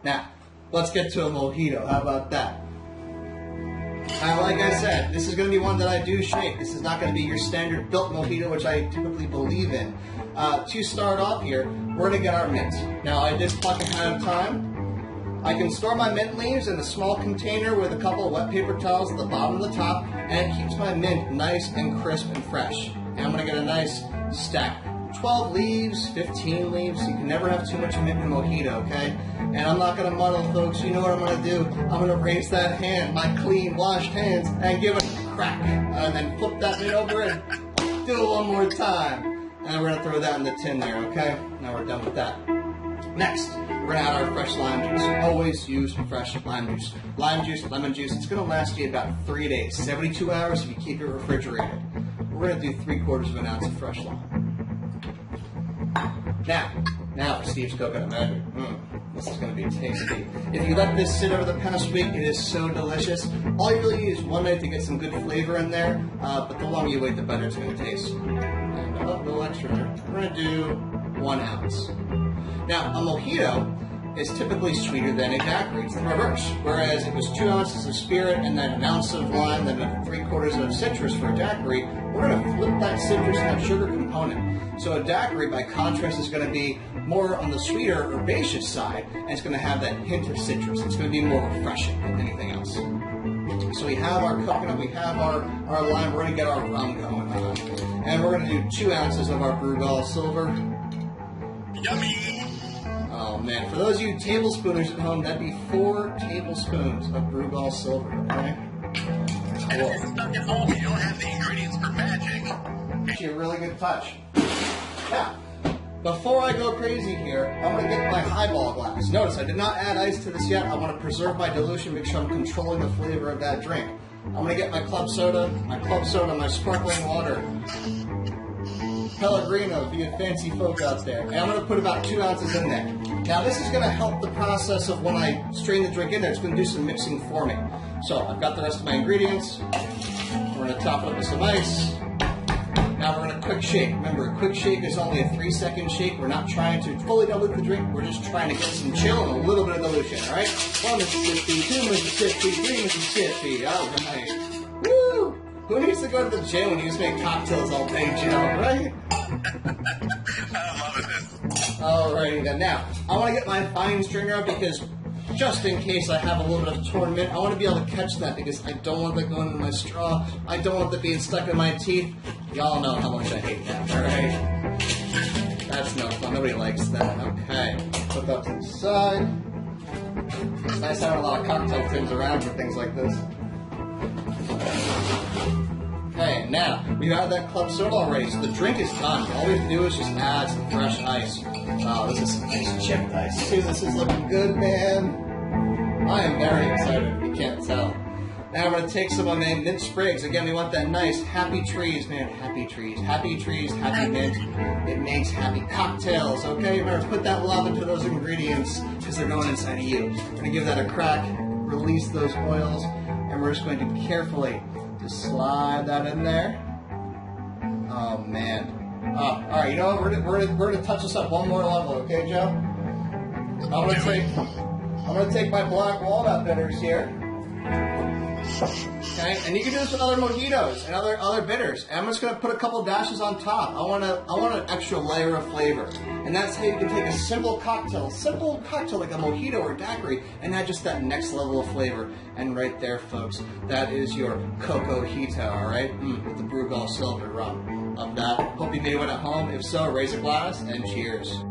Now, let's get to a mojito. How about that? Like I said, this is going to be one that I do shake. This is not going to be your standard built mojito, which I typically believe in. To start off here, we're going to get our mint. Now, I did pluck ahead of time. I can store my mint leaves in a small container with a couple of wet paper towels at the bottom and the top, and it keeps my mint nice and crisp and fresh. And I'm going to get a nice stack. 12 leaves, 15 leaves, you can never have too much mint in a mojito, okay? And I'm not going to muddle, folks. You know what I'm going to do? I'm going to raise that hand, my clean, washed hands, and give it a crack. And then flip that mint over and do it one more time. And we're going to throw that in the tin there, okay? Now we're done with that. Next, we're going to add our fresh lime juice. Always use fresh lime juice. Lime juice, lemon juice, it's going to last you about 3 days, 72 hours if you keep it refrigerated. We're going to do 3/4 of an ounce of fresh lime. Now for Steve's Coconut Magic. This is going to be tasty. If you let this sit over the past week, it is so delicious. All you really need is one night to get some good flavor in there, but the longer you wait, the better it's going to taste. And a little extra there. We're going to do 1 ounce. Now, a mojito is typically sweeter than a daiquiri. It's the reverse. Whereas it was 2 ounces of spirit and then 1 ounce of lime, then 3/4 of citrus for a daiquiri, we're going to flip that citrus and that sugar component. So a daiquiri, by contrast, is going to be more on the sweeter, herbaceous side, and it's going to have that hint of citrus. It's going to be more refreshing than anything else. So we have our coconut, we have our lime, we're going to get our rum going on. And we're going to do 2 ounces of our Brugal Silver. Yummy! Oh man, for those of you tablespooners at home, that'd be 4 tablespoons of Brugal Silver, okay? And if you're stuck at home, you don't have the ingredients for magic. Actually, a really good touch. Now, before I go crazy here, I'm going to get my highball glass. Notice, I did not add ice to this yet. I want to preserve my dilution, make sure I'm controlling the flavor of that drink. I'm going to get my club soda, my sparkling water. Pellegrino, if you fancy folk out there. And I'm going to put about 2 ounces in there. Now, this is going to help the process of when I strain the drink in there. It's going to do some mixing for me. So, I've got the rest of my ingredients. We're going to top it up with some ice. Now we're going to quick shake. Remember, a quick shake is only a 3-second shake. We're not trying to fully dilute the drink. We're just trying to get some chill and a little bit of dilution, all right? 1 Mississippi, 2 Mississippi, 3 Mississippi. All right. Woo! Who needs to go to the gym when you just make cocktails all day, Joe, right? I'm loving this. Alrighty then. Now, I want to get my fine stringer out because just in case I have a little bit of torn mint, I want to be able to catch that because I don't want that going in my straw. I don't want that being stuck in my teeth. Y'all know how much I hate that, alright? That's no fun. Nobody likes that. Okay. Put that to the side. It's nice having a lot of cocktail tins around for things like this. Okay, now, we have that club soda already, so the drink is done. All we have to do is just add some fresh ice. Oh, this is some nice chipped ice. See, this is looking good, man. I am very excited, if you can't tell. Now I'm going to take some of my mint sprigs. Again, we want that nice happy trees, man. Happy trees, happy mint. It makes happy cocktails, okay? Remember, put that love into those ingredients because they're going inside of you. We're going to give that a crack, release those oils, and we're just going to carefully just slide that in there. Oh, man. All right, you know what? We're gonna touch this up one more level, okay, Joe? I'm gonna take my black walnut bitters here. Okay, and you can do this with other mojitos and other bitters. And I'm just gonna put a couple dashes on top. I want an extra layer of flavor, and that's how you can take a simple cocktail like a mojito or daiquiri, and add just that next level of flavor. And right there, folks, that is your Coconut, all right, with the Brugal Silver rum. Love that. Hope you made one at home. If so, raise a glass and cheers.